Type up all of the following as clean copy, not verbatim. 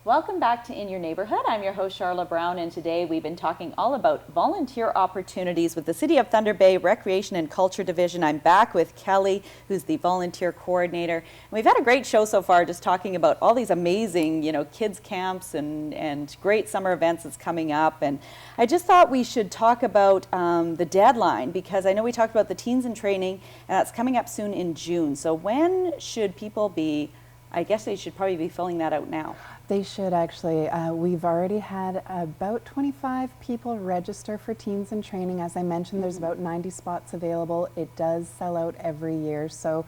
Welcome back to In Your Neighborhood. I'm your host, Charla Brown, and today we've been talking all about volunteer opportunities with the City of Thunder Bay Recreation and Culture Division. I'm back with Kelly, who's the volunteer coordinator. And we've had a great show so far, just talking about all these amazing, kids camps and great summer events that's coming up. And I just thought we should talk about the deadline, because I know we talked about the Teens in Training, and that's coming up soon in June. So when should people be, I guess they should probably be filling that out now. They should actually. We've already had about 25 people register for Teens in Training. As I mentioned, there's about 90 spots available. It does sell out every year. So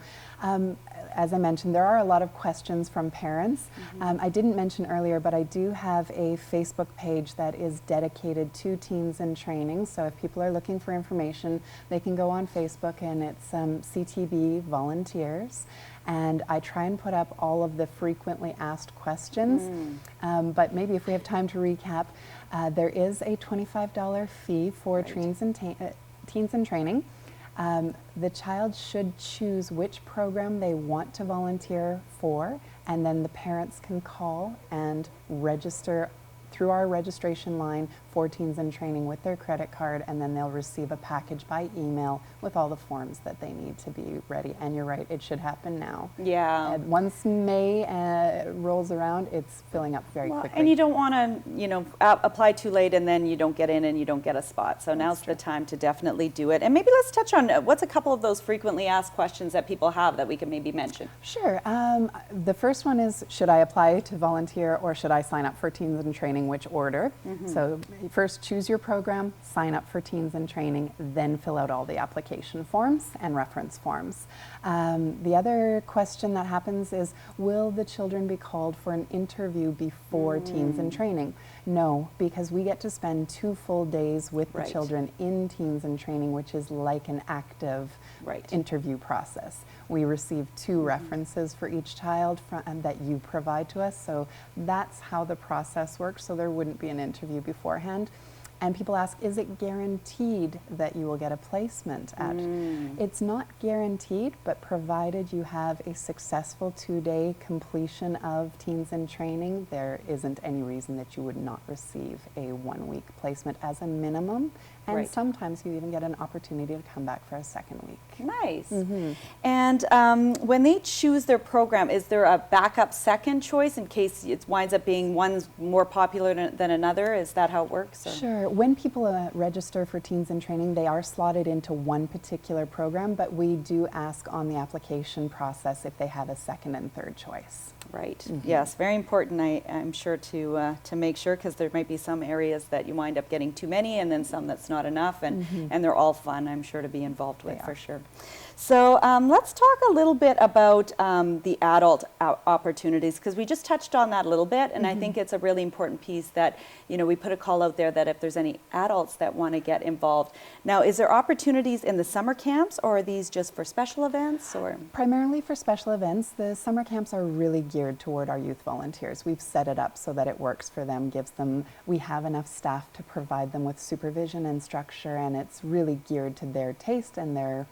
as I mentioned, there are a lot of questions from parents. I didn't mention earlier, but I do have a Facebook page that is dedicated to Teens in Training. So if people are looking for information, they can go on Facebook, and it's CTB Volunteers. And I try and put up all of the frequently asked questions. But maybe if we have time to recap, there is a $25 fee for Teens in Training. The child should choose which program they want to volunteer for, and then the parents can call and register through our registration line for Teens in Training with their credit card, and then they'll receive a package by email with all the forms that they need to be ready. And you're right, it should happen now. Yeah. Once May rolls around, it's filling up very quickly. And you don't want to, apply too late and then you don't get in and you don't get a spot. So now's the time to definitely do it. And maybe let's touch on what's a couple of those frequently asked questions that people have that we can maybe mention. Sure. The first one is, should I apply to volunteer or should I sign up for Teens in Training? Which order? So first choose your program, sign up for Teens in Training, then fill out all the application forms and reference forms. The other question that happens is, will the children be called for an interview before Teens in Training? No, because we get to spend 2 full days with the children in Teens in Training, which is like an active interview process. We receive 2 references for each child that you provide to us, so that's how the process works, so there wouldn't be an interview beforehand. And people ask, is it guaranteed that you will get a placement at? It's not guaranteed, but provided you have a successful 2-day completion of Teens in Training, there isn't any reason that you would not receive a 1-week placement as a minimum. And sometimes you even get an opportunity to come back for a second week. Nice. And when they choose their program, is there a backup second choice in case it winds up being one's more popular than another? Is that how it works? Or? Sure. When people register for Teens in Training, they are slotted into one particular program, but we do ask on the application process if they have a second and third choice. Right. Yes, very important, I'm sure, to make sure, because there might be some areas that you wind up getting too many and then some that's not enough, and they're all fun, I'm sure, to be involved with for sure. So let's talk a little bit about the adult opportunities, because we just touched on that a little bit, and I think it's a really important piece that, we put a call out there that if there's any adults that want to get involved. Now, is there opportunities in the summer camps, or are these just for special events? Or primarily for special events. The summer camps are really geared toward our youth volunteers. We've set it up so that it works for them, we have enough staff to provide them with supervision and structure, and it's really geared to their taste and their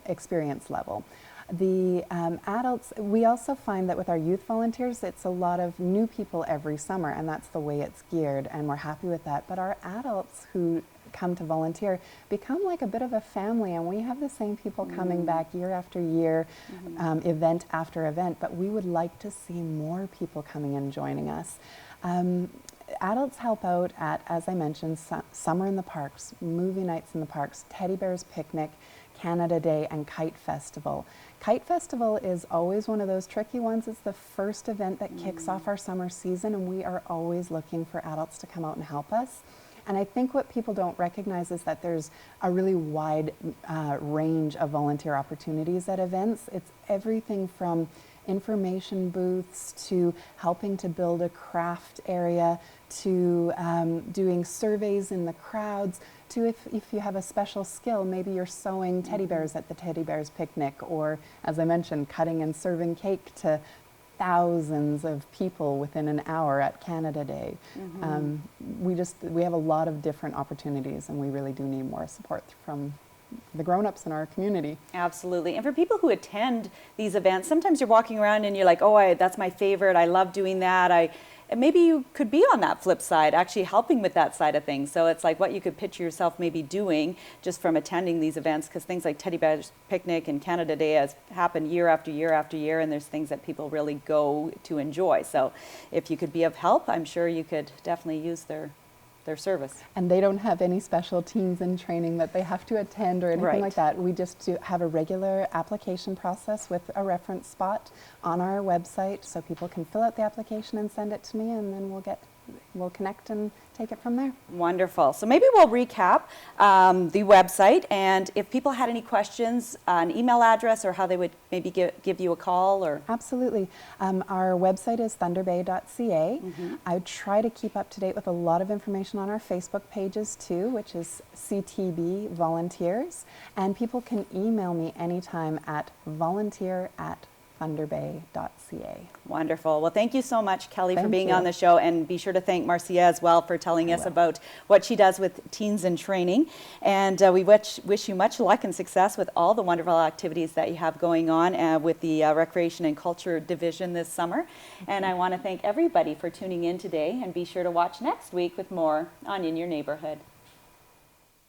experience level. The adults, we also find that with our youth volunteers, it's a lot of new people every summer, and that's the way it's geared, and we're happy with that. But our adults who come to volunteer become like a bit of a family, and we have the same people coming back year after year, event after event, but we would like to see more people coming and joining us. Adults help out at, as I mentioned, Summer in the Parks, Movie Nights in the Parks, Teddy Bears Picnic, Canada Day, and Kite Festival. Kite Festival is always one of those tricky ones. It's the first event that kicks off our summer season, and we are always looking for adults to come out and help us. And I think what people don't recognize is that there's a really wide range of volunteer opportunities at events. It's everything from information booths to helping to build a craft area to doing surveys in the crowds to if you have a special skill, maybe you're sewing teddy bears at the Teddy Bears Picnic, or as I mentioned, cutting and serving cake to thousands of people within an hour at Canada Day. We have a lot of different opportunities, and we really do need more support from the grown-ups in our community. Absolutely. And for people who attend these events, sometimes you're walking around and you're like, oh, that's my favorite, I love doing that, maybe you could be on that flip side, actually helping with that side of things. So it's like what you could picture yourself maybe doing just from attending these events, because things like Teddy Bear's Picnic and Canada Day has happened year after year after year, and there's things that people really go to enjoy. So if you could be of help, I'm sure you could definitely use their service. And they don't have any special teams in training that they have to attend or anything Right. like that. We just have a regular application process with a reference spot on our website, so people can fill out the application and send it to me, and then we'll connect and take it from there. Wonderful. So maybe we'll recap the website, and if people had any questions, an email address or how they would maybe give you a call or. Absolutely. Our website is thunderbay.ca. I try to keep up to date with a lot of information on our Facebook pages too, which is CTB Volunteers. And people can email me anytime at volunteer@thunderbay.ca. Wonderful. Well, thank you so much, Kelly, for Thank being you. on the show, and be sure to thank Marcia as well for telling us about what she does with teens in training. And we wish you much luck and success with all the wonderful activities that you have going on with the Recreation and Culture Division this summer. And I want to thank everybody for tuning in today, and be sure to watch next week with more on In Your Neighborhood.